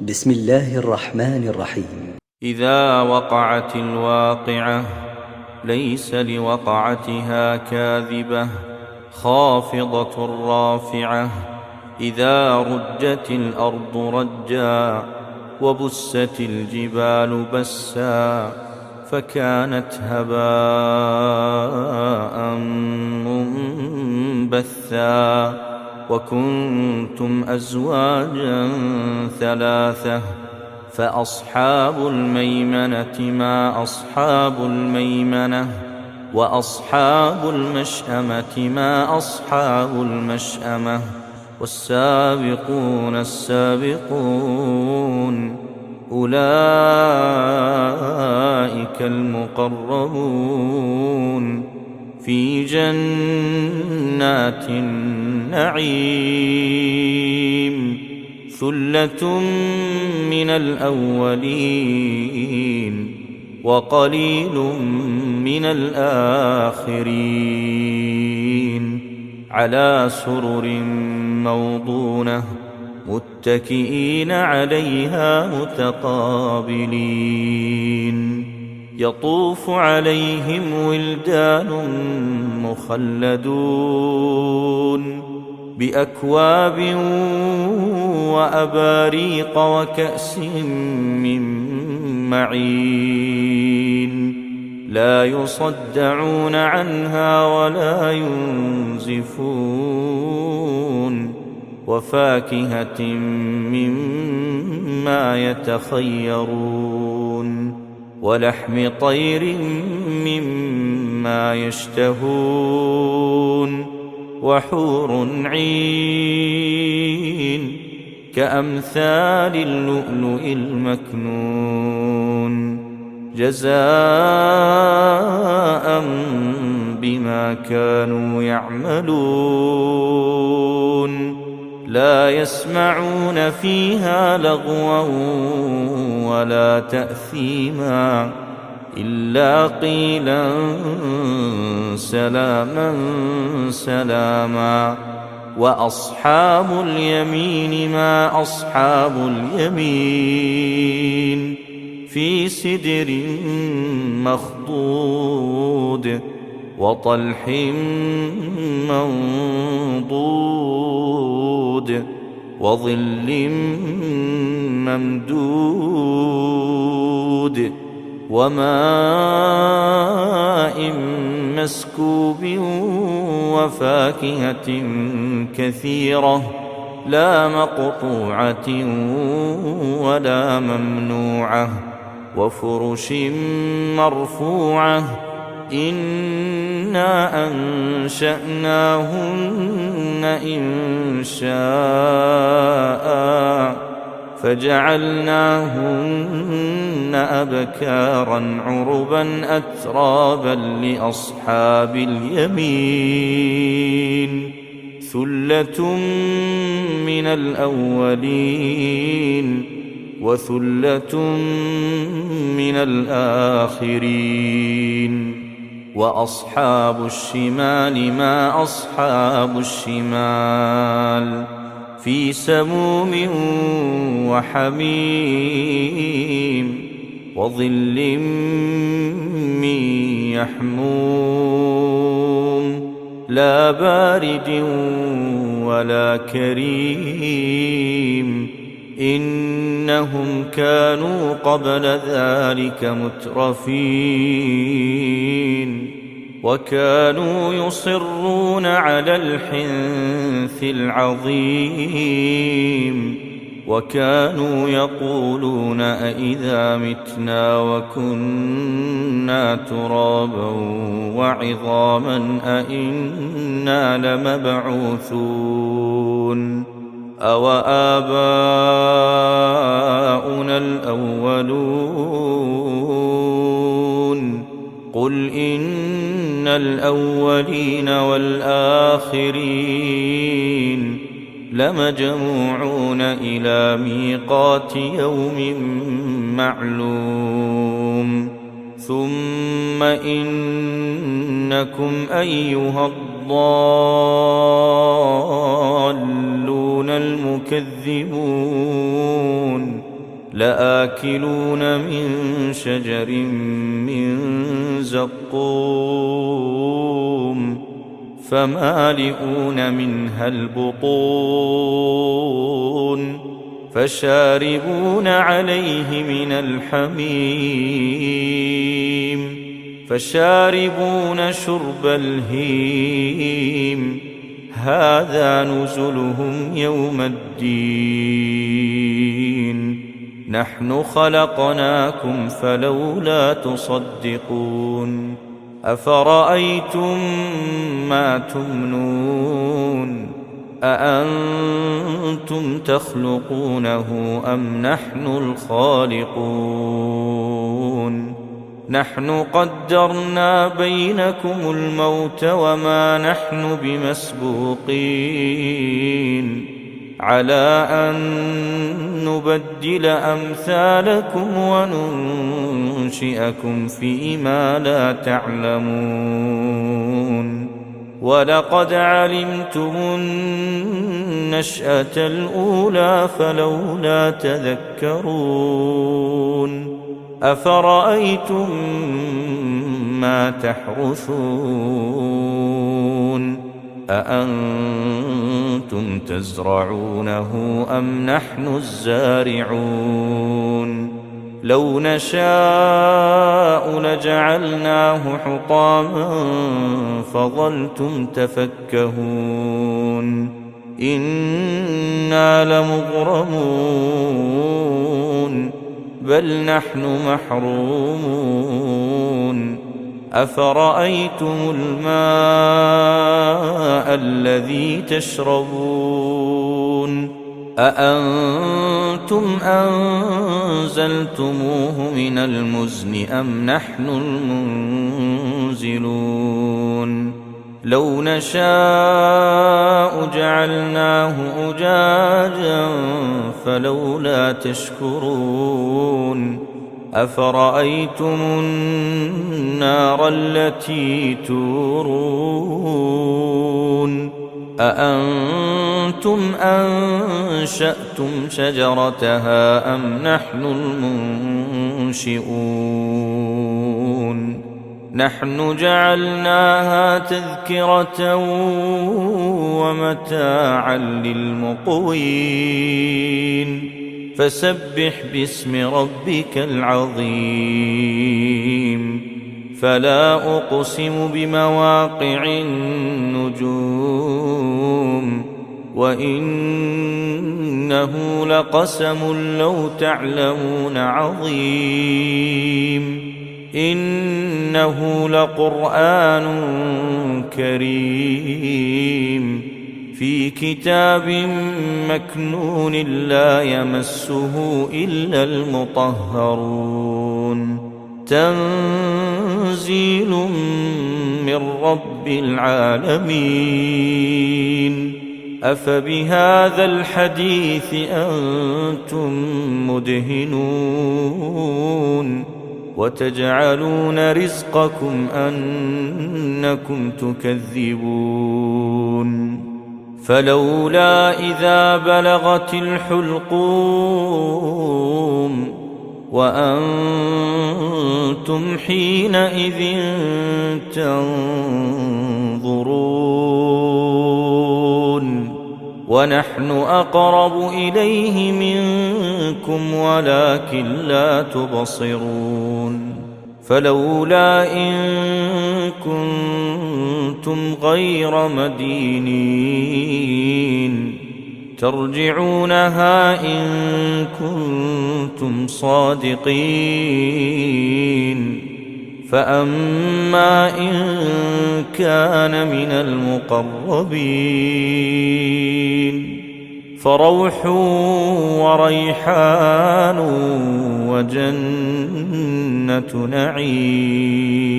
بسم الله الرحمن الرحيم. إذا وقعت الواقعة ليس لوقعتها كاذبة خافضة رافعة إذا رجت الأرض رجا وبست الجبال بسا فكانت هباء منبثا وكنتم أزواجا ثلاثة فأصحاب الميمنة ما أصحاب الميمنة وأصحاب المشأمة ما أصحاب المشأمة والسابقون السابقون أولئك المقربون في جنات النعيم ثلة من الأولين وقليل من الآخرين على سرر موضونة متكئين عليها متقابلين يطوف عليهم ولدان مخلدون بأكواب وأباريق وكأس من معين لا يصدعون عنها ولا ينزفون وفاكهة مما يتخيرون ولحم طير مما يشتهون وحور عين كأمثال اللؤلؤ المكنون جزاء بما كانوا يعملون لا يسمعون فيها لغوا ولا تأثيما إلا قيلا سلاما سلاما وأصحاب اليمين ما أصحاب اليمين في سدر مخضود وطلح منضود وظل ممدود وماء مسكوب وفاكهة كثيرة لا مقطوعة ولا ممنوعة وفرش مرفوعة إنا أنشأناهن إنشاء فجعلناهن أبكارا عربا أترابا لأصحاب اليمين ثلة من الأولين وثلة من الآخرين وأصحاب الشمال ما أصحاب الشمال في سموم وحميم وظل من يحموم لا بارد ولا كريم إنهم كانوا قبل ذلك مترفين وكانوا يصرون على الحنث العظيم وكانوا يقولون أئذا متنا وكنا ترابا وعظاما أئنا لمبعوثون أوآباؤنا الأولون قل إن الأولين والآخرين لمجموعون إلى ميقات يوم معلوم ثم إنكم أيها الضالون المكذبون لآكلون من شجر من زقوم فمالئون منها البطون فشاربون عليه من الحميم فشاربون شرب الهيم هذا نزلهم يوم الدين نحن خلقناكم فلولا تصدقون أفرأيتم ما تمنون أأنتم تخلقونه أم نحن الخالقون نحن قدرنا بينكم الموت وما نحن بمسبوقين على أن نبدل أمثالكم وننشئكم فيما لا تعلمون ولقد علمتم النشأة الأولى فلولا تذكرون أفرأيتم ما تحرثون أأنتم تزرعونه أم نحن الزارعون لو نشاء لجعلناه حطاما فظلتم تفكهون إنا لمغرمون بل نحن محرومون أفرأيتم الماء الذي تشربون أأنتم أنزلتموه من المزن أم نحن المنزلون لو نشاء جعلناه أجاجا فلولا تشكرون أفرأيتم النار التي تورون أأنتم أنشأتم شجرتها أم نحن المنشئون نحن جعلناها تذكرة ومتاعا للمقوين فسبح باسم ربك العظيم فلا أقسم بمواقع النجوم وإنه لقسم لو تعلمون عظيم إنه لقرآن كريم في كتاب مكنون لا يمسه إلا المطهرون تنزيل من رب العالمين أفبهذا الحديث أنتم مدهنون وتجعلون رزقكم أنكم تكذبون فلولا إذا بلغت الحلقوم وأنتم حينئذ تنظرون ونحن أقرب إليه منكم ولكن لا تبصرون فلولا إن كنتم غير مدينين ترجعونها إن كنتم صادقين فأما إن كان من المقربين فروح وريحان وجنة نعيم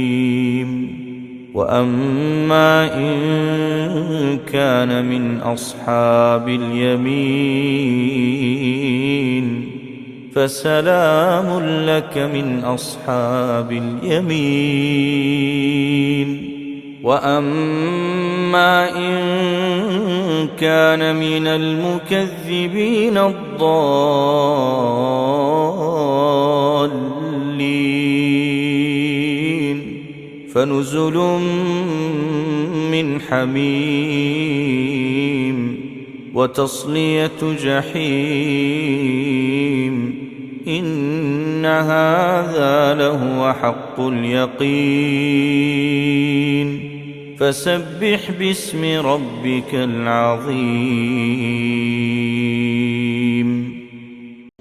وأما إن كان من أصحاب اليمين فسلام لك من أصحاب اليمين وأما إن كان من المكذبين الضالين فنزل من حميم وتصلية جحيم إن هذا لهو حق اليقين فسبح باسم ربك العظيم.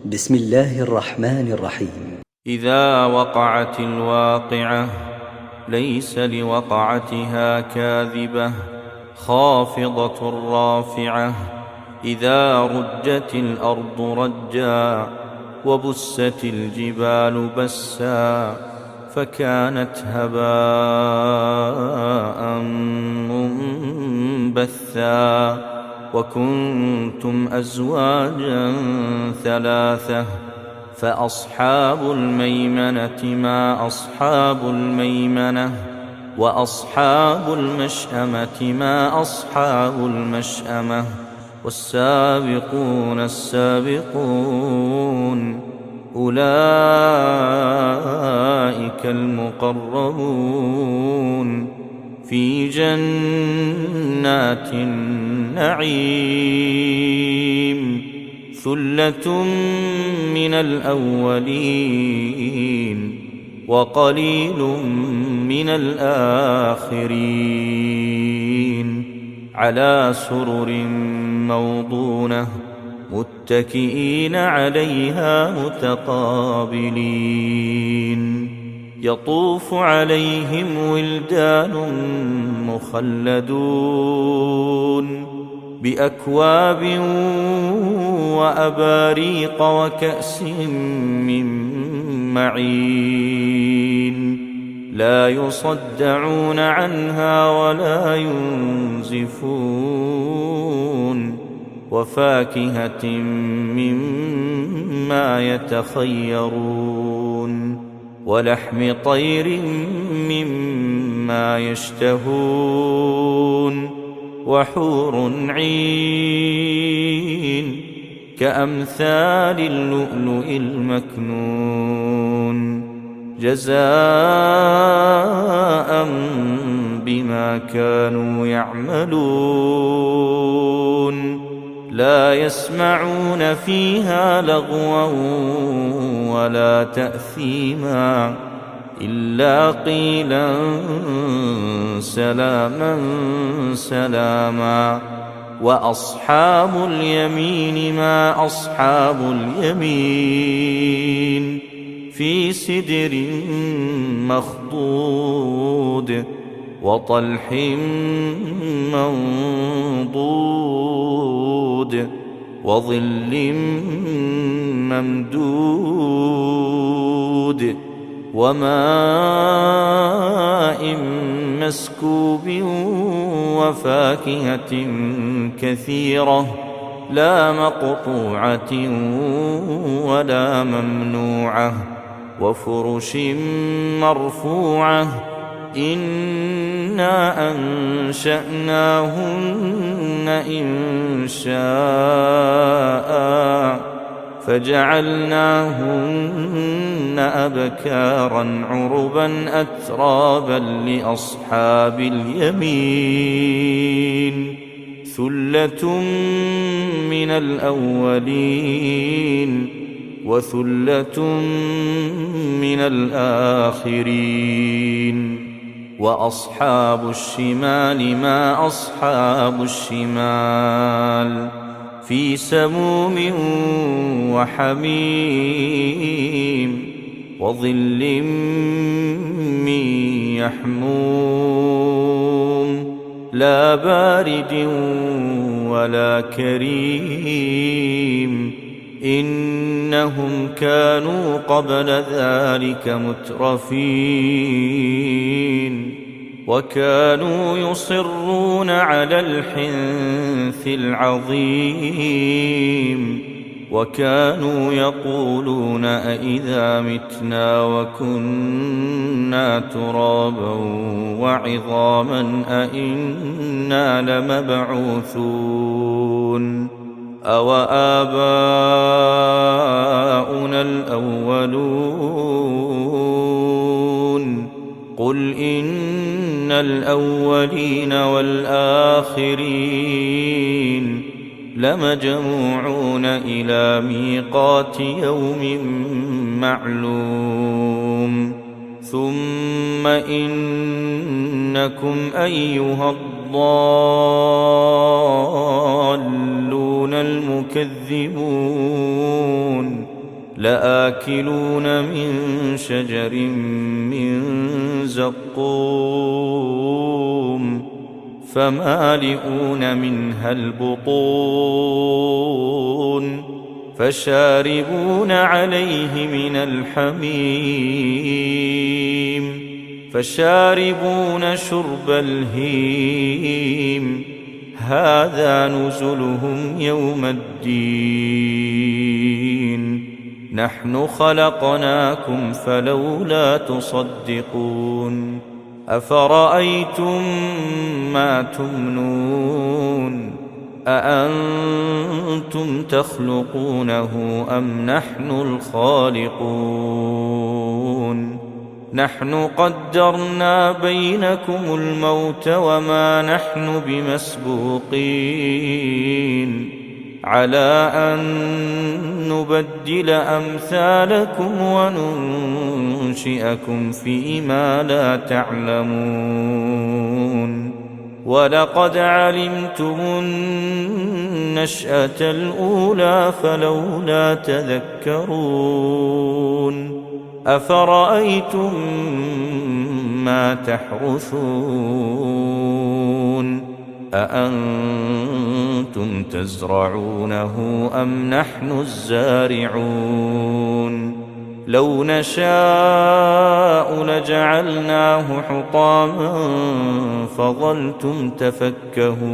بسم الله الرحمن الرحيم. إذا وقعت الواقعة ليس لوقعتها كاذبة خافضة رافعة إذا رجت الأرض رجا وبست الجبال بسا فكانت هباء منبثا وكنتم أزواجا ثلاثة فأصحاب الميمنة ما أصحاب الميمنة وأصحاب المشأمة ما أصحاب المشأمة والسابقون السابقون أولئك المقربون في جنات النعيم ثلة من الأولين وقليل من الآخرين على سرر موضونة متكئين عليها متقابلين يطوف عليهم ولدان مخلدون بأكواب وأباريق وكأس من معين لا يصدعون عنها ولا ينزفون وفاكهة مما يتخيرون ولحم طير مما يشتهون وحور عين كأمثال اللؤلؤ المكنون جزاء بما كانوا يعملون لا يسمعون فيها لغوا ولا تأثيما إلا قيلا سلاما سلاما وأصحاب اليمين ما أصحاب اليمين في سدر مخضود وطلح منضود وظل ممدود وماء مسكوب وفاكهة كثيرة لا مقطوعة ولا ممنوعة وفرش مرفوعة إنا أنشأناهن إنشاء فجعلناهن أبكارا عربا أترابا لأصحاب اليمين ثلة من الأولين وثلة من الآخرين وأصحاب الشمال ما أصحاب الشمال في سموم وحميم وظل من يحموم لا بارد ولا كريم إنهم كانوا قبل ذلك مترفين وكانوا يصرون على الحنث العظيم وكانوا يقولون أئذا متنا وكنا ترابا وعظاما أئنا لمبعوثون أوآباؤنا الأولون قل إن الأولين والآخرين لمجموعون إلى ميقات يوم معلوم ثم إنكم أيها الضالون المكذبون لآكلون من شجر من زقوم فمالئون منها البطون فشاربون عليه من الحميم فشاربون شرب الهيم هذا نزلهم يوم الدين نحن خلقناكم فلولا تصدقون أفرأيتم ما تمنون أأنتم تخلقونه أم نحن الخالقون نحن قدرنا بينكم الموت وما نحن بمسبوقين على أن نبدل أمثالكم وننشئكم فيما لا تعلمون ولقد علمتم النشأة الأولى فلولا تذكرون أفرأيتم ما تحرثون أأنتم تزرعونه أم نحن الزارعون لو نشاء لجعلناه حطاما فظلتم تفكهون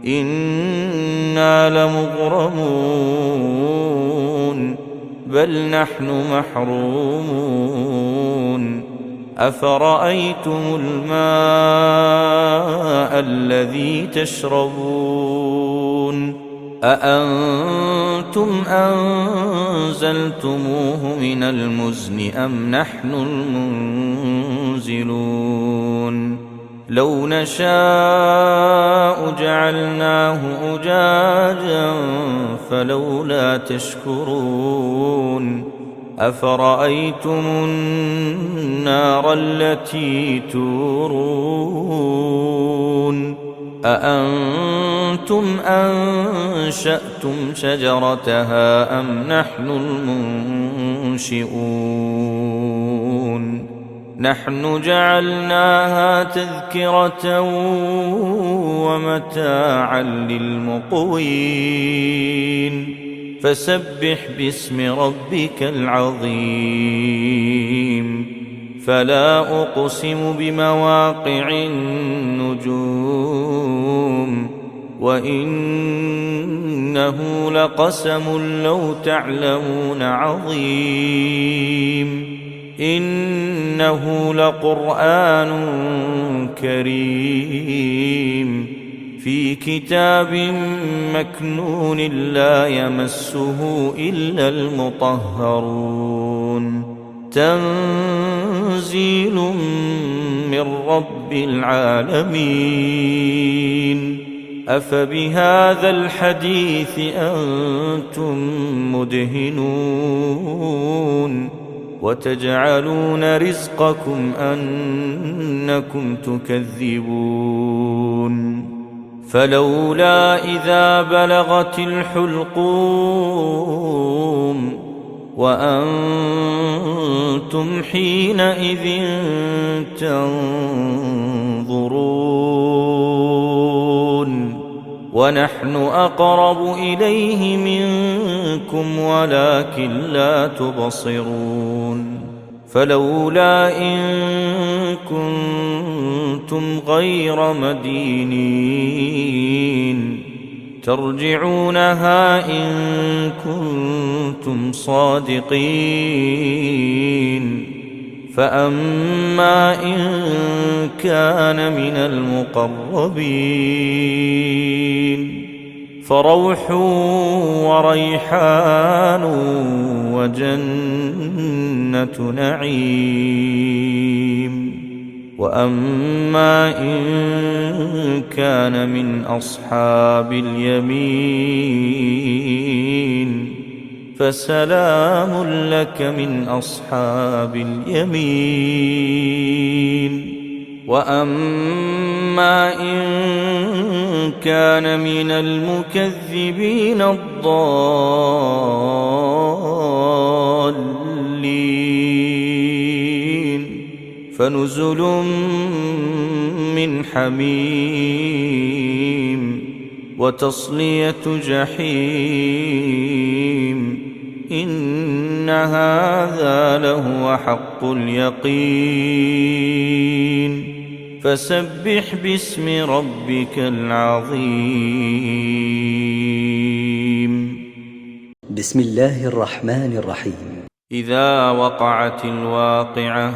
إنا لمغرمون بل نحن محرومون أفرأيتم الماء الذي تشربون أأنتم أنزلتموه من المزن أم نحن المنزلون لو نشاء جعلناه أجاجا فلولا تشكرون أفرأيتم النار التي تورون أأنتم أنشأتم شجرتها أم نحن المنشئون نحن جعلناها تذكرة ومتاعا للمقوين فسبح باسم ربك العظيم فلا أقسم بمواقع النجوم وإنه لقسم لو تعلمون عظيم إنه لقرآن كريم في كتاب مكنون لا يمسه إلا المطهرون تنزيل من رب العالمين أفبهذا الحديث أنتم مدهنون وتجعلون رزقكم أنكم تكذبون فلولا إذا بلغت الحلقوم وأنتم حينئذ تنظرون ونحن أقرب إليه منكم ولكن لا تبصرون فلولا إن كنتم غير مدينين ترجعونها إن كنتم صادقين فأما إن كان من المقربين فروح وريحان وجنة نعيم وأما إن كان من أصحاب اليمين فسلام لك من أصحاب اليمين. وأما إن كان من المكذبين الضالين فنزل من حميم وتصلية جحيم إن هذا لهو حق اليقين. فسبح باسم ربك العظيم. بسم الله الرحمن الرحيم. إذا وقعت الواقعة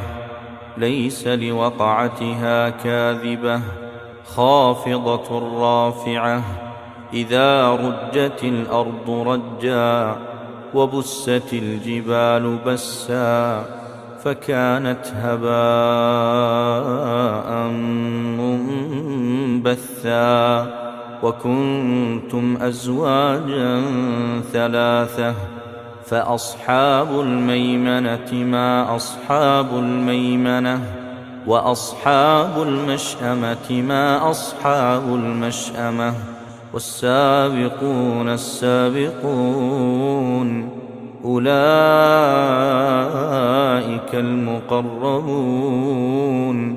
ليس لوقعتها كاذبة خافضة رافعة. إذا رجت الأرض رجا وبست الجبال بسا فكانت هباء منبثا. وكنتم أزواجا ثلاثة فأصحاب الميمنة ما أصحاب الميمنة وأصحاب المشأمة ما أصحاب المشأمة. والسابقون السابقون أولئك المقربون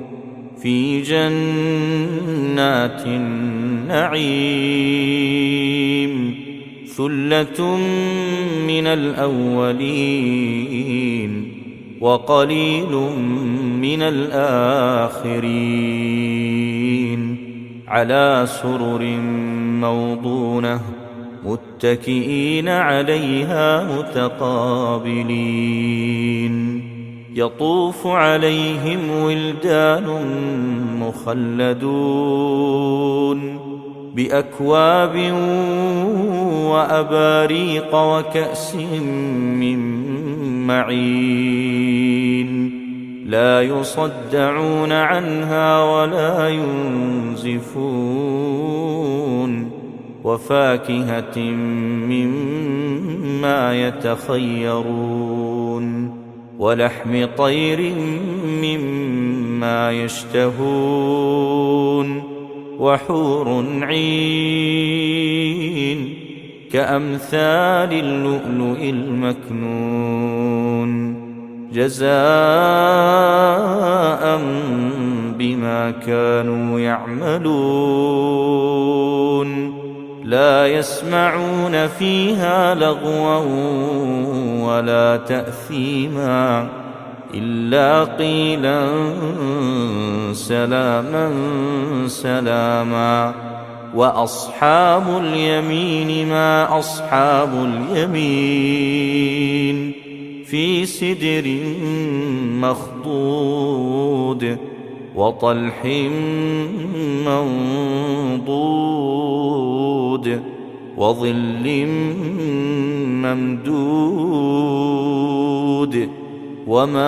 في جنات النعيم. ثلة من الأولين وقليل من الآخرين. على سرر موضونة متكئين عليها متقابلين. يطوف عليهم ولدان مخلدون بأكواب وأباريق وكأس من معين. لا يصدعون عنها ولا ينزفون. وفاكهة مما يتخيرون ولحم طير مما يشتهون. وحور عين كأمثال اللؤلؤ المكنون جزاء بما كانوا يعملون. لا يسمعون فيها لغوا ولا تأثيما إلا قيلا سلاما سلاما. وأصحاب اليمين ما أصحاب اليمين في سدر مخضود وطلح منضود وظل ممدود وماء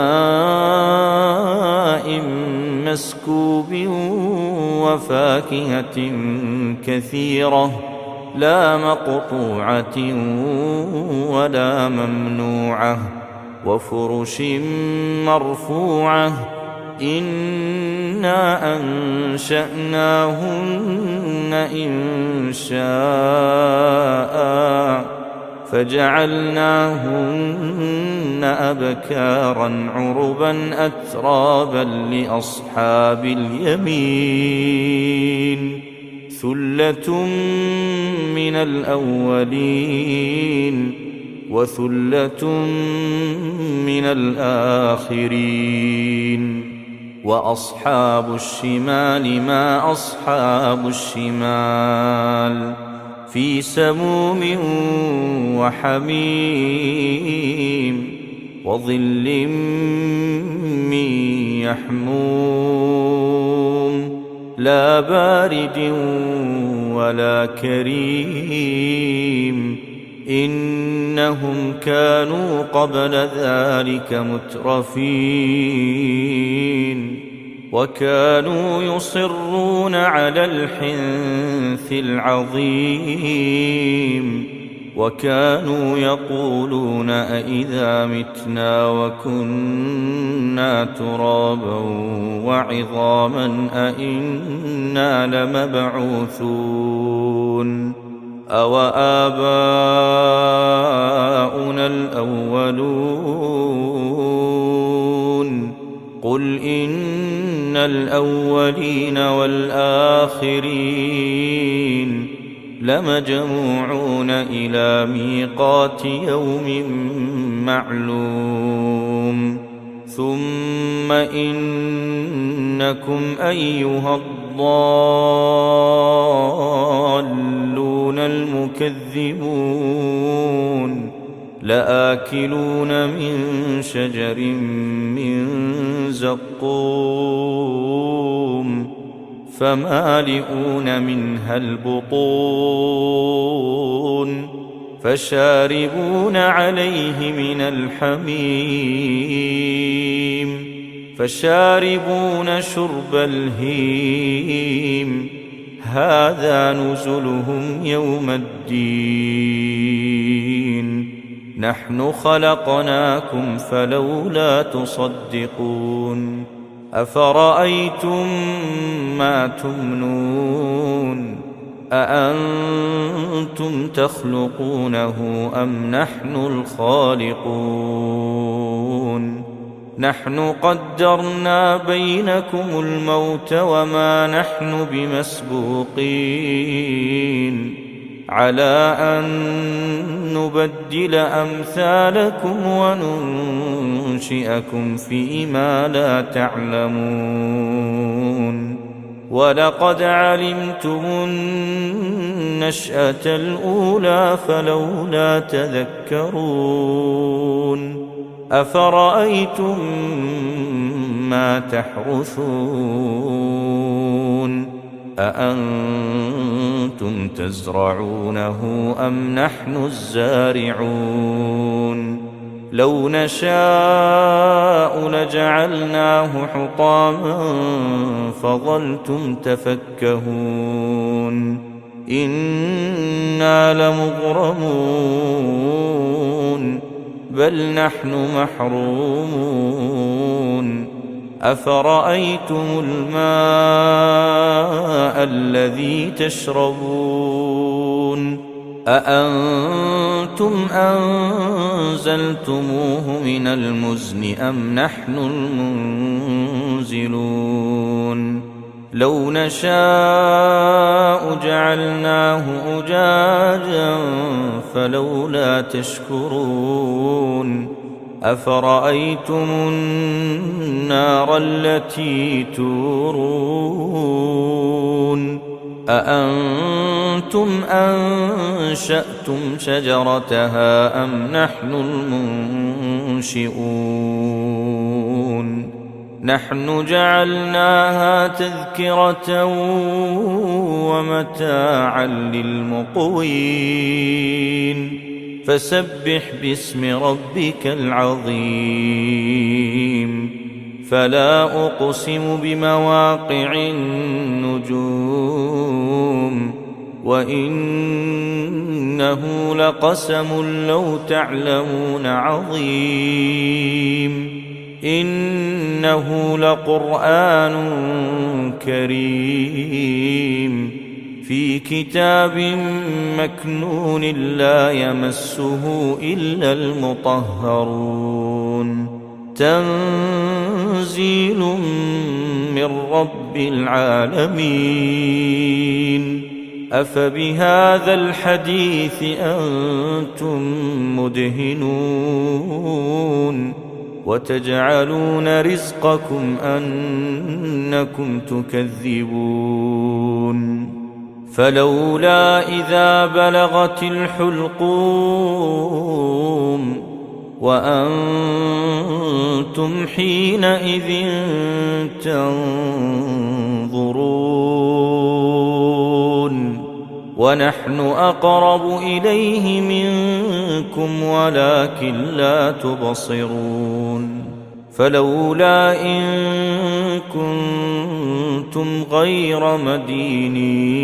مسكوب وفاكهة كثيرة لا مقطوعة ولا ممنوعة وفرش مرفوعة. إنا أنشأناهن إنشاء فجعلناهن أبكارا عربا أترابا لأصحاب اليمين. ثلة من الأولين وثلة من الآخرين. وأصحاب الشمال ما أصحاب الشمال في سموم وحميم وظل من يحموم لا بارد ولا كريم. إنهم كانوا قبل ذلك مترفين. وكانوا يصرون على الحنث العظيم وكانوا يقولون أإذا متنا وكنا ترابا وعظاما أإنا لمبعوثون أو آباؤنا الأولون قل إن الأولين والآخرين لمجموعون إلى ميقات يوم معلوم ثم إنكم أيها الضالون المكذبون لآكلون من شجر من زقوم فمالئون منها البطون فشاربون عليه من الحميم فشاربون شرب الهيم هذا نزلهم يوم الدين نحن خلقناكم فلولا تصدقون أفرأيتم ما تمنون أأنتم تخلقونه أم نحن الخالقون نحن قدرنا بينكم الموت وما نحن بمسبوقين على أن نبدل أمثالكم وننشئكم فيما لا تعلمون ولقد علمتم النشأة الأولى فلولا تذكرون أفرأيتم ما تحرثون أأنتم تزرعونه أم نحن الزارعون لو نشاء لجعلناه حطاما فظلتم تفكهون إنا لمغرمون بل نحن محرومون أفرأيتم الماء الذي تشربون أأنتم أنزلتموه من المزن أم نحن المنزلون لو نشاء جعلناه أجاجا فلولا تشكرون أفرأيتم النار التي تورون أأنتم أنشأتم شجرتها أم نحن المنشئون نحن جعلناها تذكرة ومتاعا للمقوين فسبح باسم ربك العظيم فلا أقسم بمواقع النجوم وإنه لقسم لو تعلمون عظيم إنه لقرآن كريم في كتاب مكنون لا يمسه إلا المطهرون تنزيل من رب العالمين أفبهذا الحديث أنتم مدهنون وتجعلون رزقكم أنكم تكذبون فلولا إذا بلغت الحلقوم وأنتم حينئذ تنظرون ونحن أقرب إليه منكم ولكن لا تبصرون فلولا إن كنتم غير مدينين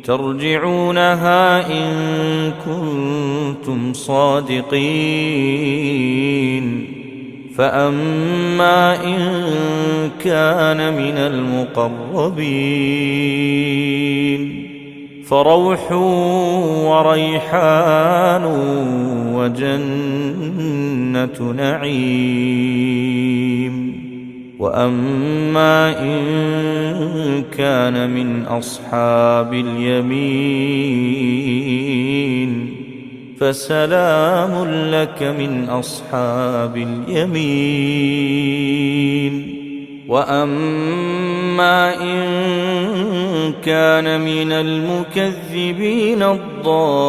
ترجعونها إن كنتم صادقين. فأما إن كان من المقربين فروح وريحان وجنة نعيم. وأما إن كان من أصحاب اليمين فسلام لك من أصحاب اليمين. وأما إن كان من المكذبين الضالين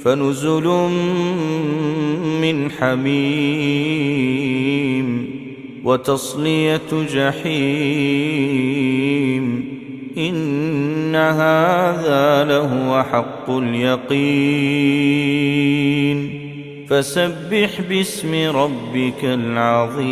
فنزل من حميم وتصلية جحيم. إن هذا لهو حق اليقين. فسبح باسم ربك العظيم.